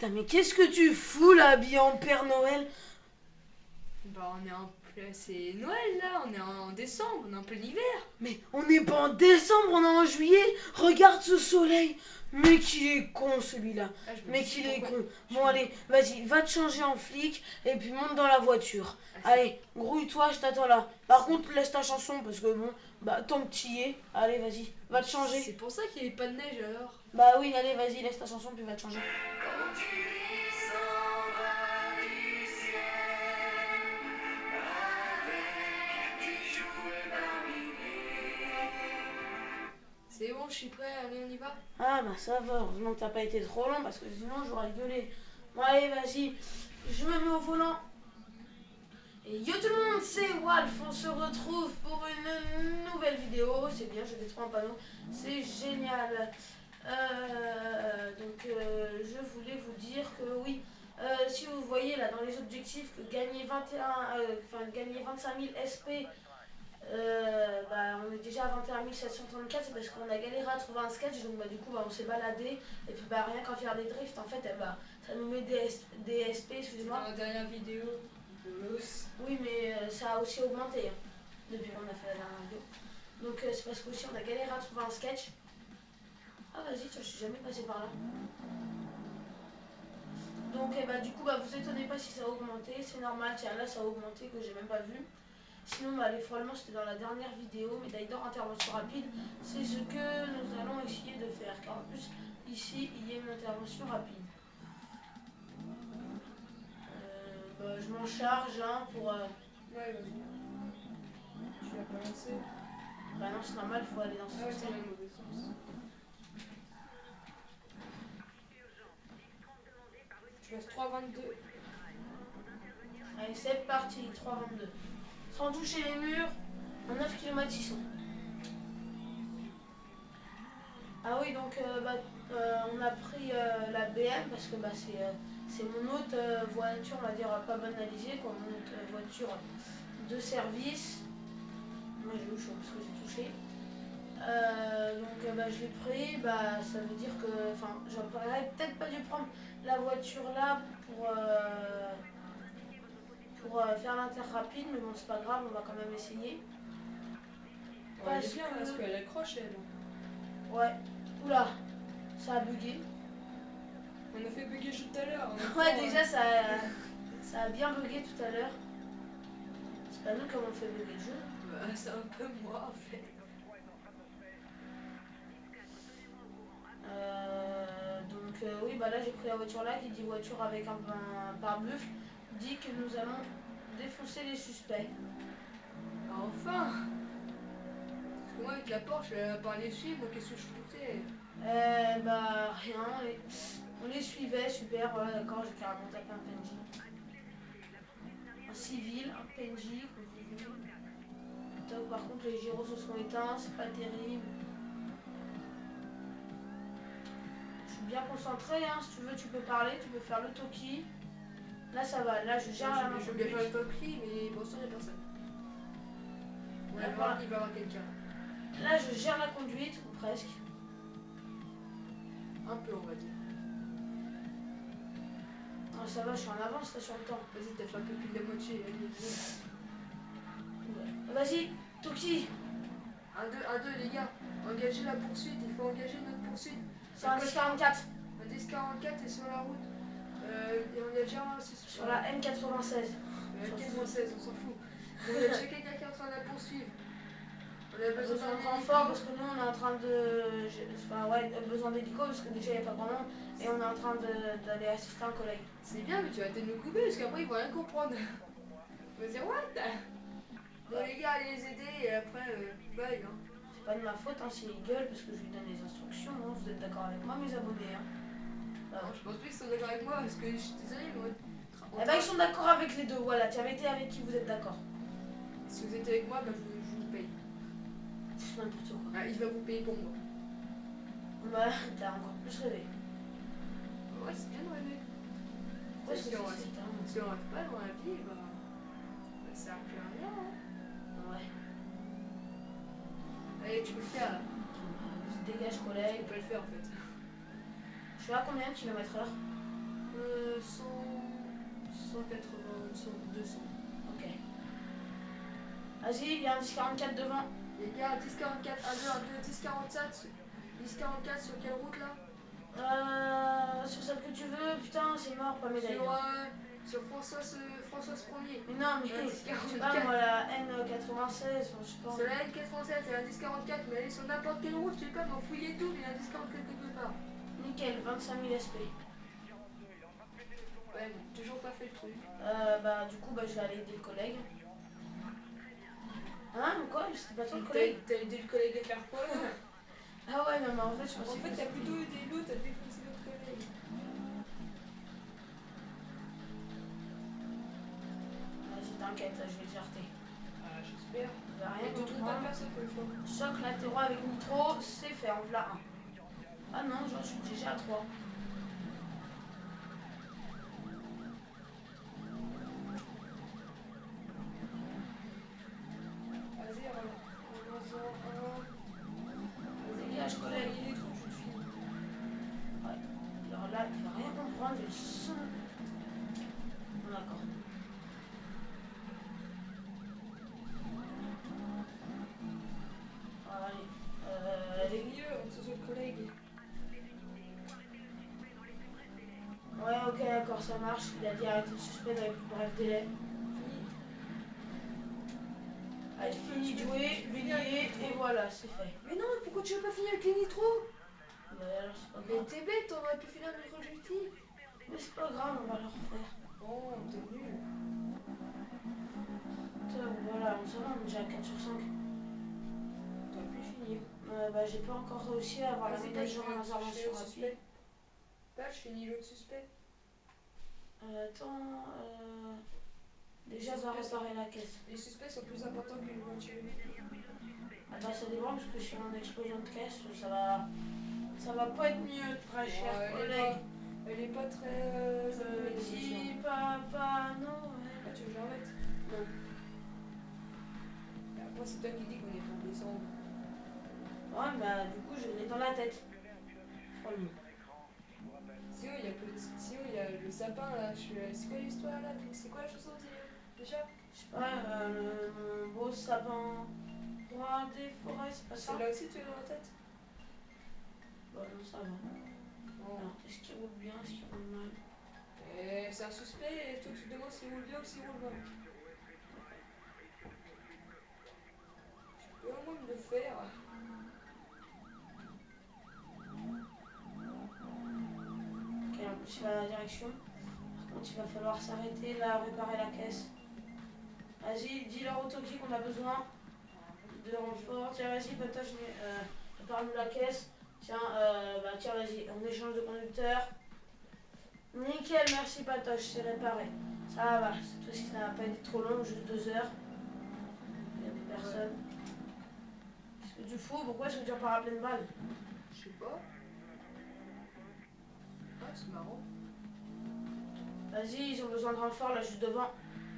Putain, mais qu'est-ce que tu fous là, habillé en Père Noël? Bah on est en plein... C'est Noël là, on est en décembre, on est en plein hiver. Mais on n'est pas en décembre, on est en juillet. Regarde ce soleil. Mais qu'il est con celui-là. Ah, je me Mais dis qu'il est pourquoi... con. je Bon me- allez, vas-y, va te changer en flic et puis monte dans la voiture. Ah, Allez, grouille-toi, je t'attends là. Par contre, laisse ta chanson parce que bon, bah tant que t'y es, allez vas-y, va te c'est changer. pour ça qu'il n'y avait pas de neige alors. Bah oui, allez, vas-y, laisse ta chanson puis va te changer. Quand tu descendras du ciel avec tes jouets par milliers. C'est bon, je suis prêt, allez on y va. Ah bah ça va, heureusement que t'as pas été trop long parce que sinon j'aurais gueulé. Bon allez, vas-y, je me mets au volant. Et yo tout le monde, c'est Walf, on se retrouve pour une nouvelle vidéo. C'est bien, j'ai des trois en panneau, c'est génial. Je voulais vous dire que oui, si vous voyez là dans les objectifs que gagner 25 000 SP, bah, on est déjà à 21 734, c'est parce qu'on a galéré à trouver un sketch, donc bah, du coup bah, on s'est baladé, et puis bah, rien qu'à faire des drifts, en fait, bah, ça nous met des SP, C'est excusez-moi. dans la dernière vidéo. Oui, mais ça a aussi augmenté hein, depuis qu'on a fait la dernière vidéo. Donc c'est parce qu'aussi on a galéré à trouver un sketch. Ah vas-y, tiens, je suis jamais passé par là. Donc bah, du coup, bah, vous étonnez pas si ça a augmenté, c'est normal, tiens là ça a augmenté que j'ai même pas vu. Sinon, bah, les frôlements, c'était dans la dernière vidéo. Médaille d'or, intervention rapide. C'est ce que nous allons essayer de faire. Car en plus, ici, il y a une intervention rapide. Bah, je m'en charge hein, pour... Ouais, vas-y. Tu l'as pas lancé. Bah non, c'est normal, il faut aller dans ce Ah ouais, c'est sens-là. dans le mauvais sens. Tu passes 3,22. Allez, c'est parti, 3,22. Sans toucher les murs, à 9 km 600. Ah oui, donc on a pris la BM parce que bah, c'est mon autre voiture, on va dire, pas banalisée, quoi, mon autre voiture de service. Moi j'ai eu chaud parce que j'ai touché. Bah, je l'ai pris, bah, ça veut dire que j'aurais peut-être pas dû prendre la voiture là pour faire l'inter rapide, mais bon c'est pas grave, on va quand même essayer. Oh, elle est bien parce qu'elle accroche elle. Ouais, oula, ça a bugué. On a fait bugger juste tout à l'heure. Ouais, déjà ça a bien bugué tout à l'heure. C'est pas nous qui avons fait bugger le jeu. Bah, c'est un peu moi en fait. Oui, bah là j'ai pris la voiture là qui dit voiture avec un pare-buffle, dit que nous allons défoncer les suspects. Enfin. Parce que moi avec la Porsche, par les suivre, moi qu'est-ce que je foutais? Bah rien, on les suivait, super, voilà d'accord, j'ai carrément tapé un PNJ. Un civil, un PNJ, top, par contre les gyros se sont éteints, c'est pas terrible. Je suis bien concentré, hein, si tu veux tu peux parler, tu peux faire le toki. Là ça va, là je gère la main. Je veux bien faire le coquille, mais pour l'instant il n'y a personne. On Là, va voir, il va y avoir quelqu'un. Là je gère la conduite, ou presque. Un peu on va dire. Ah, ça va, je suis en avance là sur le temps. Vas-y, t'as fait un peu plus de la moitié. Ouais. Vas-y, Toki. 1-2 les gars, engagez la poursuite, il faut engager notre poursuite. C'est un 1044. Un 10-44 est sur la route. Et on a déjà un... Sur la M96. La 96, on s'en fout. On a déjà quelqu'un qui est en train de la poursuivre. On a besoin Besoin de d'un renfort parce que nous on est en train de. Enfin ouais, besoin d'hélico parce que déjà il n'y a pas grand monde et on est en train d'aller assister un collègue. C'est bien, mais tu vas peut-être nous couper parce qu'après ils vont rien comprendre. On va dire what? Bon les gars, allez les aider et après, bye hein. C'est pas de ma faute hein, s'ils gueulent parce que je lui donne les instructions. Hein. Vous êtes d'accord avec moi, mes abonnés hein. Non, je pense plus qu'ils sont d'accord avec moi parce que je suis désolée, mais Eh ben ils sont d'accord avec les deux, voilà, tu avais été avec qui vous êtes d'accord. si vous êtes avec moi, bah, je vous paye. N'importe quoi. Ah, il va vous payer pour moi. Bah, t'as encore plus rêvé. Ouais, c'est bien de rêver. Ouais, Si on rêve pas dans la vie, bah ça sert plus à rien. Hein. Ouais. Allez, tu peux le faire là. Dégage Tu collègue. peux pas le faire en fait. Je suis à combien de kilomètres heure? 100, 180, 100, 200. Ok. Vas-y, il y a un 1044 devant. Les gars, 1044, 1, 2, 1, 2, 1047. 1044 sur quelle route là? Sur celle que tu veux, putain, c'est mort, pas médaille. Sur Françoise 1er. Mais non, mais Un je sais pas, 1044. moi, la N96, je sais pas. C'est la N87, c'est la 1044, mais elle est sur n'importe quelle route, je sais pas, m'en fouiller tout, mais il y a un 1044 quelque part. Nickel, 25 000 SP. Ouais, bon, toujours pas fait le truc. Bah, du coup, bah, je vais aller aider le collègue. Hein, mais quoi? C'était pas toi le collègue? T'as aidé le collègue à faire quoi? Ah ouais, non, mais en fait, je En pensais fait, que t'as c'était- plutôt aidé l'autre à défoncer notre collègue. Vas-y, t'inquiète, je vais te jarter. Ah, j'espère. Tu vas rien Et te trompe pas de comprendre. personne pour une fois. Choc latéraux avec nitro, c'est fait, en voilà un. Ah non, j'en suis déjà à 3. Vas-y, relance-en un. Vas-y, Dégage, collègue. il est trop, je te file. Ouais. Alors là, tu vas rien comprendre, j'ai le son. Bon, d'accord. Allez. Allez. Finis-le avant que ce soit le collègue. Ouais, ok, d'accord, ça marche. Il a dit arrêter le suspect dans les plus brefs délais. Fini. Allez, fini de jouer, bélier, et voilà, c'est fait. Mais non, pourquoi tu veux pas finir avec les nitros? Bah alors, c'est pas Mais grave. t'es bête, on aurait pu finir notre objectif. Mais c'est pas grave, on va le refaire. Oh, t'es nul. Putain, voilà, on s'en va, on est déjà à 4 sur 5. T'aurais pu finir. Bah, j'ai pas encore réussi à avoir la Vas-y, médaille je genre en fais intervention l'autre rapide. suspect. Bah, je finis l'autre suspect. Attends, déjà, Les va suspects réparer la caisse. Les suspects sont plus importants qu'une voiture. Ah bah, ça dépend, parce que sur une explosion de caisse, ça va pas être mieux, très cher collègue. Elle est pas très. Petit papa Noël. Ah, tu veux que je l'arrête? Non. Et après, c'est toi qui dis qu'on est pour descendre. Ouais, bah, du coup, je l'ai dans la tête. Franchement. Sinon, il y a le sapin là. C'est quoi l'histoire là? C'est quoi la chanson déjà? Je sais pas, mon beau sapin, roi des forêts, c'est pas ça? Celle-là aussi, tu es dans la tête? Bah, non, ça va. Bon. Alors, est-ce qu'il roule bien, est-ce qu'il roule mal? C'est un suspect et toi, tu te demandes s'il roule bien ou s'il roule mal. Tu peux au moins me le faire. Ok, en plus, il va dans la direction. Par contre, il va falloir s'arrêter là, réparer la caisse. Vas-y, dis-leur au Toki qu'on a besoin de renfort. Tiens, vas-y, Patoche, prépare-nous la caisse. Tiens, bah tiens, vas-y, on échange de conducteur. Nickel, merci Patoche, c'est réparé. Ça va, cette fois-ci, ça n'a pas été trop long, juste 2 heures. Il y a des personnes. Qu'est-ce que tu fous? Pourquoi est-ce que tu as pas rappelé de balle? Je sais pas. Ah, c'est marrant. Vas-y, ils ont besoin de renfort là, juste devant.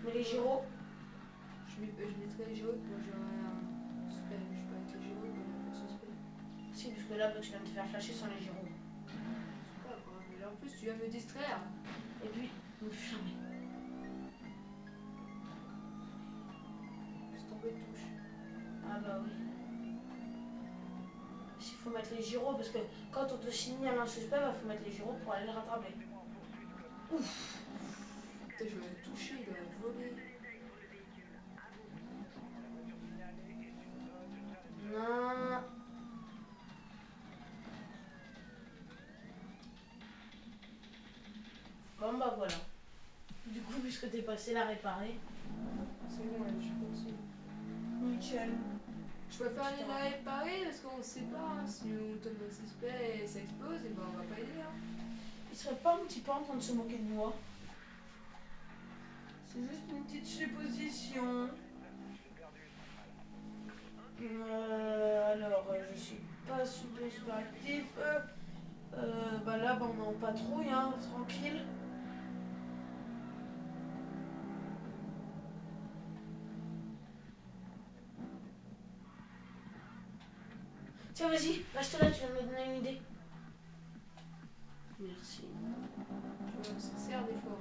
Mais les gyros. Je mettrai les gyros, moi j'aurais un suspect. Je peux avec les gyros, mais pas suspect. Si, parce que là, bah, tu viens de te faire flasher sans les gyros. C'est pas grave, mais là en plus, tu viens me distraire. Et puis, jamais. Je suis tombé de touche. Ah bah oui. Il faut mettre les gyros parce que quand on te signale un suspect, il faut mettre les gyros pour aller le rattraper. Ouf. Putain, je l'aurais touché, il aurait volé. Non. Bon bah voilà. Du coup, puisque t'es passé la réparer. C'est bon, là, je suis continue. Nickel. Je préfère aller la réparer parce qu'on sait pas. Hein. Si on tombe un suspect et ça explose, et ben on va pas aider. Hein. Il serait pas un petit peu en train de se moquer de moi? C'est juste une petite supposition. Alors, je suis pas super actif. Bah là, bah, on est en patrouille, hein, tranquille. Tiens, vas-y, reste là, tu viens de me donner une idée. Merci. Ça sert des fois.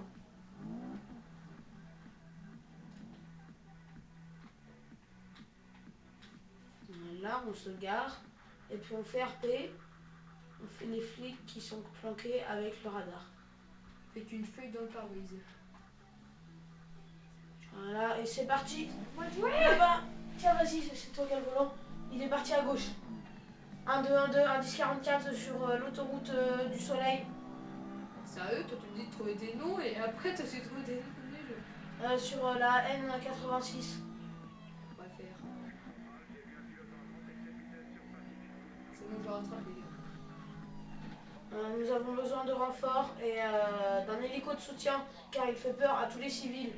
Là, on se gare et puis on fait RP. On fait les flics qui sont planqués avec le radar. Faites une feuille dans le pare-brise. Voilà, et c'est parti. Moi de jouer. Là-bas. Tiens, vas-y, c'est toi qui as le volant. Il est parti à gauche. 1-2, 1-2, 1-10-44 sur l'autoroute du Soleil. Sérieux, toi tu me dis de trouver des noms et après toi tu trouves des noms des jeux. Sur la N86. On va faire. C'est bon, je vais rattraper. Nous avons besoin de renforts et d'un hélico de soutien car il fait peur à tous les civils.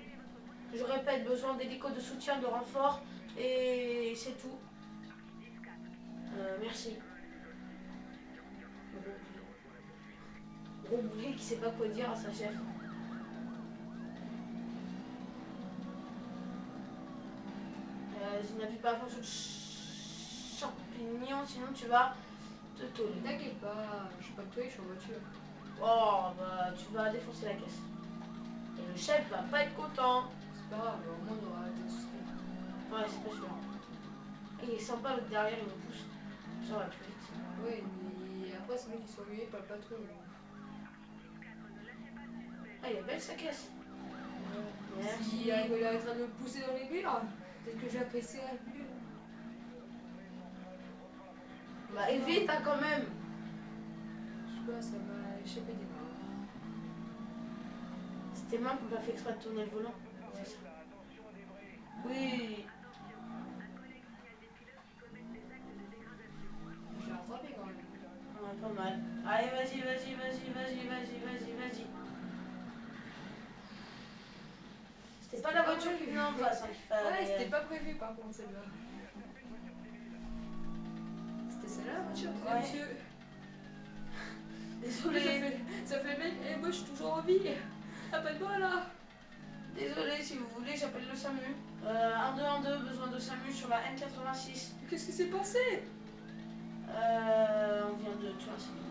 Je répète, besoin d'hélico de soutien, de renforts et c'est tout. Merci. Gros boulet qui sait pas quoi dire à sa chef. Je n'appuie pas fort sur le champignon, sinon tu vas te tourner. T'inquiète pas, je suis pas que toi, je suis en voiture. Oh, bah tu vas défoncer la caisse. Et le chef va pas être content. C'est pas grave, au moins on aura des soucis. Ouais, c'est pas sûr. Il est sympa l'autre derrière, il me pousse. Ça va plus vite. Ouais, mais après c'est moi qui suis ennuyé par le patron. Ah, il est belle sa caisse. Ouais. Merci. Si il est en train de me pousser dans les murs, peut-être que j'apprécierais mieux. Bah évite hein, quand même. Je sais pas, ça m'a échappé des mains. C'était moi qui m'a fait exprès de tourner le volant. C'est ça. Oui. Je l'ai rattrapé quand même. Ouais, pas mal. Allez, vas-y, vas-y, vas-y, vas-y, vas-y, vas-y, vas-y. C'était pas la voiture qui venait en face hein, qui Ouais, fallait. c'était pas prévu par contre celle-là. C'était celle-là la voiture, Ouais. monsieur. Désolé. Ça fait mec, et moi je suis toujours en vie. Appelle-moi là. Désolé, si vous voulez, j'appelle le SAMU. 1-2-1-2, besoin de SAMU sur la N86. Qu'est-ce qui s'est passé? On vient de tuer un civil.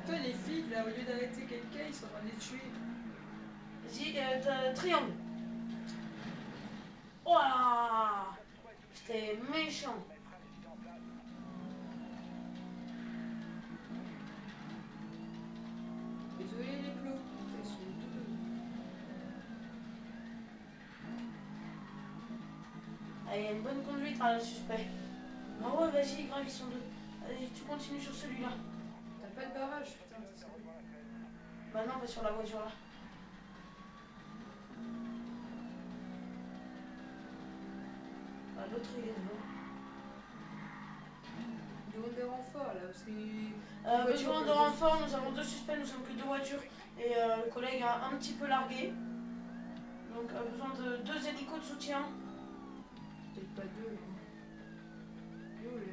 Toi les flics là, au lieu d'arrêter quelqu'un, ils sont en train de les tuer. Vas-y, triangle. Oh là, c'était méchant. Désolé les plots. Ils sont deux. Allez, il y a une bonne conduite par le suspect. Ah ouais, vas-y, grave, ils sont deux. Vas-y, tu continues sur celui-là. T'as pas de barrage, putain, t'es sérieux. Bah non, pas sur la voiture là. Bah, l'autre il est devant. Ils demandent des renforts là, parce que. Besoin de renfort, nous avons deux suspects, nous sommes que deux voitures. Et le collègue a un petit peu largué. Donc besoin de deux hélicos de soutien. Peut-être pas deux. Hein. Yo, le.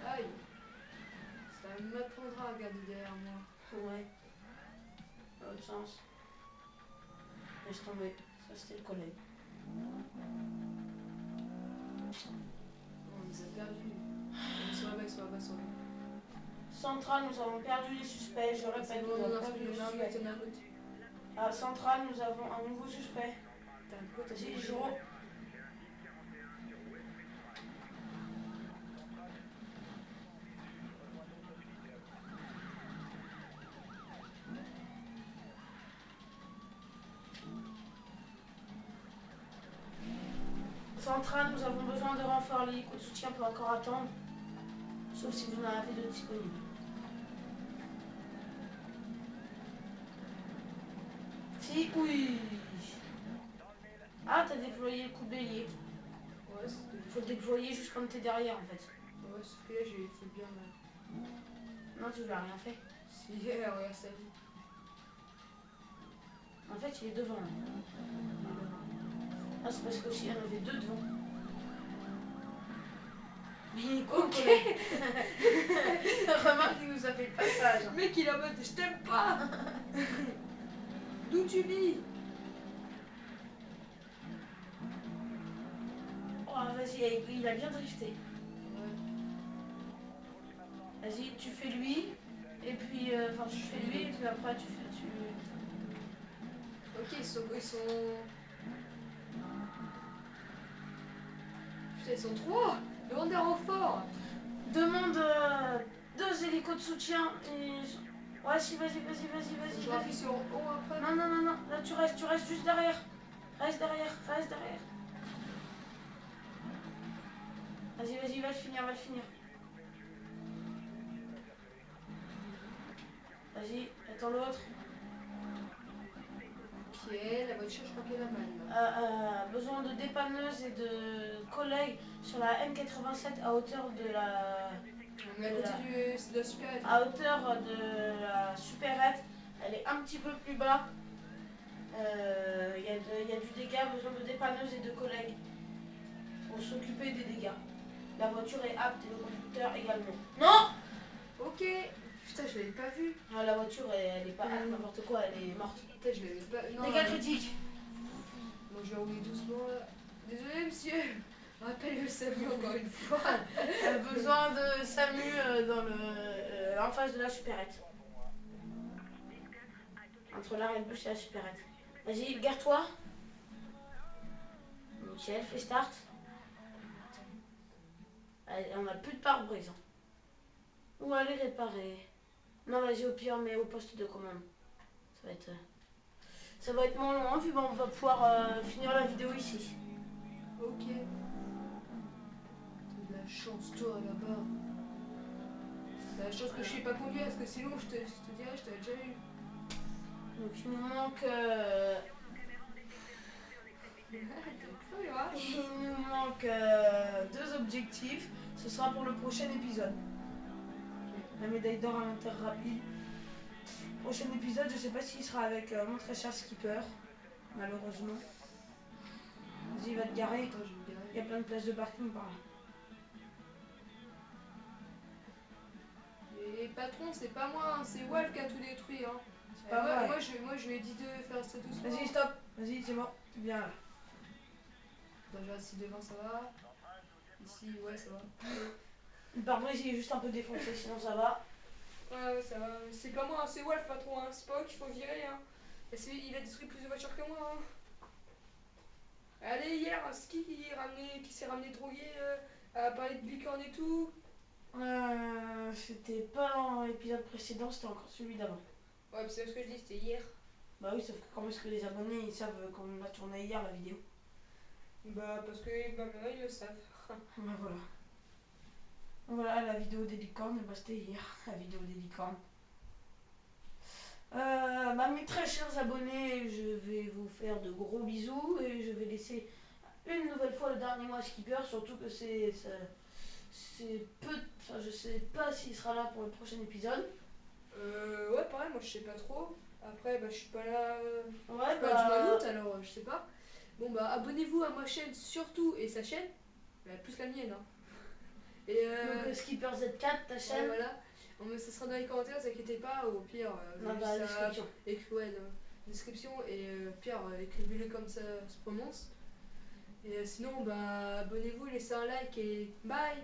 Aïe. Ça m'apprendra à regarder derrière moi. Ouais. Dans l'autre sens. Laisse tomber. Ça c'était le collègue. On les a perdus. Sur la bague, sur la bague, sur la bague. Centrale, nous avons perdu les suspects. Je répète, C'est nous bon, avons non, perdu il les y en a un autre, suspects. il y en a un autre. À Centrale, nous avons un nouveau suspect. T'as un peu, t'as Vas-y, des Giro. Centrale, nous avons besoin de renforts. L'hélico de soutien peut encore attendre. Sauf si vous en avez de disponibles. Si, oui. Ah, t'as déployé le coup de bélier. Ouais, c'est ce que j'ai Faut le déployer juste quand t'es derrière en fait. Ouais, sauf que là, j'ai fait bien mal. Non, tu lui as rien fait. Si, regarde sa vie. En fait, il est devant. Ah, c'est parce qu'aussi il y en avait deux devant. Mais il est con, Ok. collègue. Remarque, il nous a fait le passage. Le mec, il est en mode je t'aime pas. D'où tu vis? Oh, vas-y, il a bien drifté. Ouais. Vas-y, tu fais lui. Et puis, enfin, tu fais lui, et puis après, tu fais. Ok, ils sont. Putain, ils sont trois. Demande des renforts. Demande 2 hélicos de soutien et. Ouais, si, vas-y. Je rappuie sur O après. Non, là tu restes juste derrière. Reste derrière. Vas-y, va le finir. Vas-y, attends l'autre. Ok, la voiture, je crois qu'elle a mal là. Besoin de dépanneuses et de collègues sur la M87 à hauteur de la. On est à côté de la supérette. À hauteur de la supérette. Elle est un petit peu plus bas. Il y a du dégât, besoin de dépanneuses et de collègues pour s'occuper des dégâts. La voiture est apte et le conducteur également. Non! Ok. Putain, je l'avais pas vu. Ah, la voiture, elle est pas apte, n'importe quoi, elle est morte. Putain, je l'avais pas. Non, Dégâts critiques. Bon, je vais rouler doucement là. Désolé, monsieur. Rappelle le SAMU encore une fois. Besoin de SAMU en face de la supérette. Entre l'arrêt de bus et la supérette. Vas-y, gare-toi. Nickel, fais start. Allez, on a plus de pare-brise. Ou aller réparer. Non, vas-y, au pire, mais au poste de commande. Ça va être moins loin, puis bon, on va pouvoir finir la vidéo ici. Ok. T'as de la chance, toi, là-bas. T'as la chance que je sais pas conduire, parce que sinon, je te dirais, je t'avais déjà eu. Donc, il nous manque. Il nous manque 2 objectifs. Ce sera pour le prochain épisode. La médaille d'or à l'inter rapide. Prochain épisode, je sais pas s'il sera avec mon très cher skipper. Malheureusement. Vas-y, va te garer. Attends, je vais me garer. Il y a plein de places de parking par là. Et patron, c'est pas moi, hein, c'est Wal qui a tout détruit. Hein. C'est pas vrai. Moi, je lui ai dit de faire ça doucement. Vas-y, stop. Vas-y, c'est bon. Tu viens là. Attends, je reste ici devant, ça va. Ici, ouais, ça va. Le pare-brise, il est juste un peu défoncé, sinon ça va. Ouais, ça va. C'est pas moi, hein, c'est Wolf, patron. Hein. C'est pas eux qu'il faut virer. Hein. Il a détruit plus de voitures que moi. Hein. Allez, hier, c'est qui s'est ramené drogué à parler de bicorne et tout. C'était pas dans l'épisode précédent, c'était encore celui d'avant. Ouais, c'est ce que je dis, c'était hier. Bah oui, sauf que comment est-ce que les abonnés ils savent qu'on a tourné hier la vidéo? Bah, parce que maintenant ils le savent. Bah voilà. Voilà la vidéo des licornes, bah c'était hier, la vidéo des licornes. Bah mes très chers abonnés, je vais vous faire de gros bisous et je vais laisser une nouvelle fois le dernier mot à Skipper, surtout que c'est peu. Enfin, je sais pas s'il sera là pour le prochain épisode. Ouais, pareil, moi je sais pas trop. Après, bah, je suis pas là. Ouais, Pas du mois d'août, alors je sais pas. Bon, bah, abonnez-vous à ma chaîne surtout et sa chaîne. Bah, plus la mienne, hein. Et Donc Skipper Z4, ta chaîne. ouais, voilà. Bon, mais ça sera dans les commentaires, ne vous inquiétez pas. Au pire, Dans la description. Ouais, dans la description. Et pire, écrivez-le comme ça se prononce. Et sinon, bah, abonnez-vous, laissez un like et bye!